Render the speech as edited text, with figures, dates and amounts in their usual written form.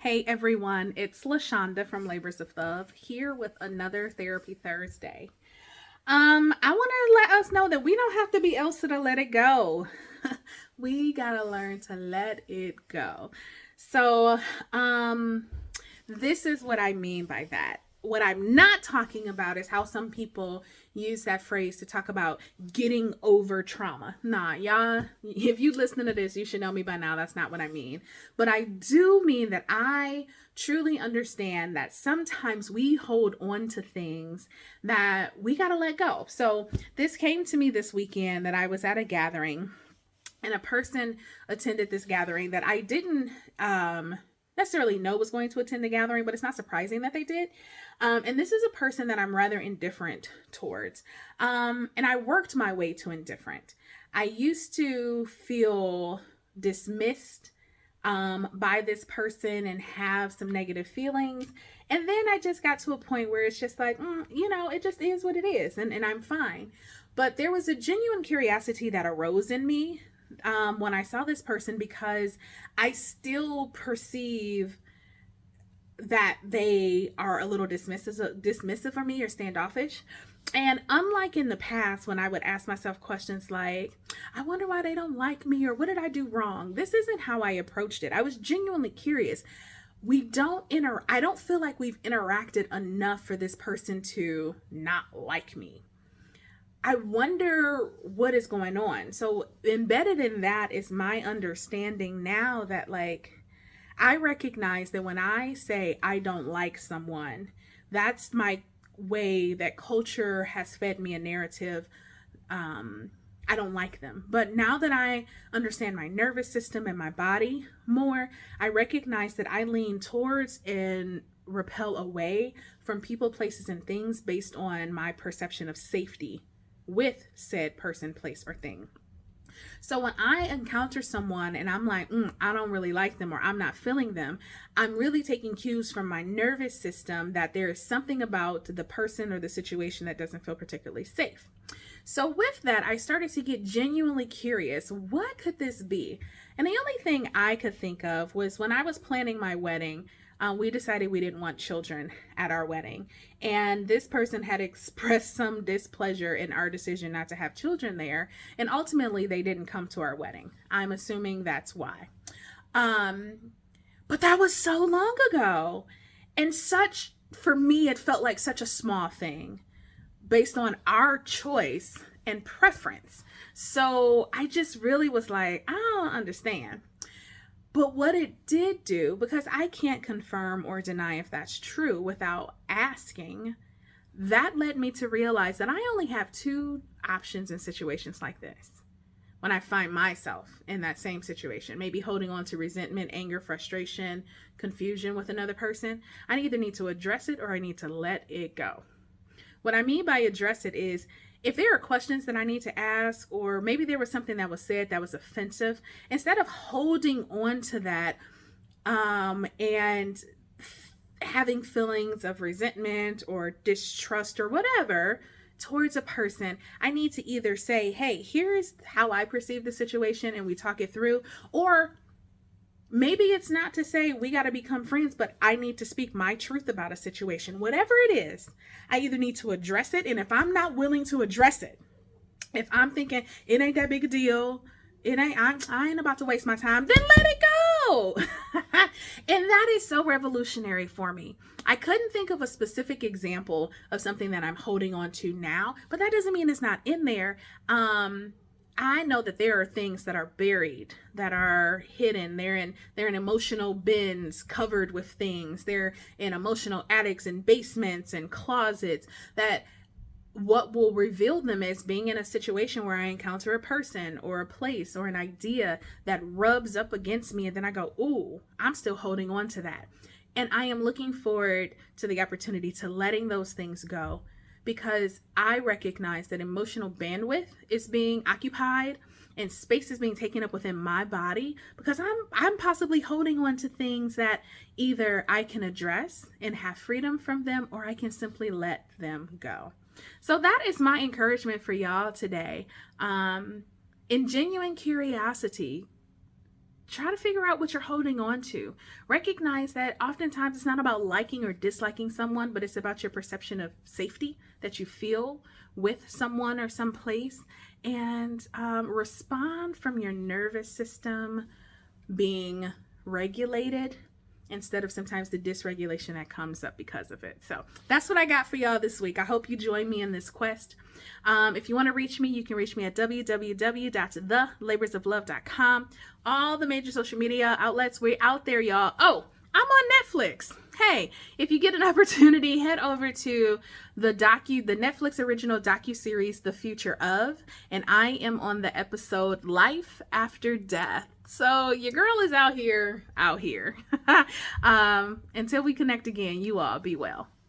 Hey everyone, it's LaShonda from Labors of Love here with another Therapy Thursday. I want to let us know that we don't have to be Elsa to let it go. We gotta learn to let it go. So, um, this is what I mean by that. What I'm not talking about is how some people use that phrase to talk about getting over trauma. Nah, y'all, if you listen to this, you should know me by now. That's not what I mean. But I do mean that I truly understand that sometimes we hold on to things that we got to let go. So this came to me this weekend that I was at a gathering, and a person attended this gathering that I didn't necessarily know was going to attend the gathering, but it's not surprising that they did. And this is a person that I'm rather indifferent towards. And I worked my way to indifferent. I used to feel dismissed by this person and have some negative feelings. And then I just got to a point where it's just like, it just is what it is. And I'm fine. But there was a genuine curiosity that arose in me when I saw this person, because I still perceive that they are a little dismissive of me or standoffish. And unlike in the past, when I would ask myself questions like, I wonder why they don't like me, or what did I do wrong? This isn't how I approached it. I was genuinely curious. I don't feel like we've interacted enough for this person to not like me. I wonder what is going on. So embedded in that is my understanding now that, like, I recognize that when I say I don't like someone, that's my way that culture has fed me a narrative. I don't like them. But now that I understand my nervous system and my body more, I recognize that I lean towards and repel away from people, places, and things based on my perception of safety with said person, place, or thing. So when I encounter someone and I'm like, I don't really like them, or I'm not feeling them, I'm really taking cues from my nervous system that there is something about the person or the situation that doesn't feel particularly safe. So with that, I started to get genuinely curious. What could this be? And the only thing I could think of was when I was planning my wedding, we decided we didn't want children at our wedding. And this person had expressed some displeasure in our decision not to have children there. And ultimately, they didn't come to our wedding. I'm assuming that's why. But that was so long ago. And for me, it felt like such a small thing based on our choice and preference. So I just really was like, I don't understand. But what it did do, because I can't confirm or deny if that's true without asking, that led me to realize that I only have two options in situations like this. When I find myself in that same situation, maybe holding on to resentment, anger, frustration, confusion with another person, I either need to address it or I need to let it go. What I mean by address it is, if there are questions that I need to ask, or maybe there was something that was said that was offensive, instead of holding on to that and having feelings of resentment or distrust or whatever towards a person, I need to either say, hey, here's how I perceive the situation, and we talk it through. Or maybe it's not to say we got to become friends, but I need to speak my truth about a situation. Whatever it is, I either need to address it. And if I'm not willing to address it, if I'm thinking it ain't that big a deal, I ain't about to waste my time, then let it go. And that is so revolutionary for me. I couldn't think of a specific example of something that I'm holding on to now, but that doesn't mean it's not in there. I know that there are things that are buried, that are hidden. They're in emotional bins covered with things. They're in emotional attics and basements and closets, that what will reveal them is being in a situation where I encounter a person or a place or an idea that rubs up against me, and then I go, ooh, I'm still holding on to that. And I am looking forward to the opportunity to letting those things go, because I recognize that emotional bandwidth is being occupied and space is being taken up within my body, because I'm possibly holding on to things that either I can address and have freedom from them, or I can simply let them go. So that is my encouragement for y'all today. In genuine curiosity, try to figure out what you're holding on to. Recognize that oftentimes it's not about liking or disliking someone, but it's about your perception of safety that you feel with someone or someplace. And respond from your nervous system being regulated instead of sometimes the dysregulation that comes up because of it. So that's what I got for y'all this week. I hope you join me in this quest. If you want to reach me, you can reach me at www.thelaborsoflove.com. All the major social media outlets, we're out there, y'all. Oh, I'm on Netflix. Hey, if you get an opportunity, head over to the Netflix original docuseries, The Future Of, and I am on the episode Life After Death. So your girl is out here. Until we connect again, you all be well.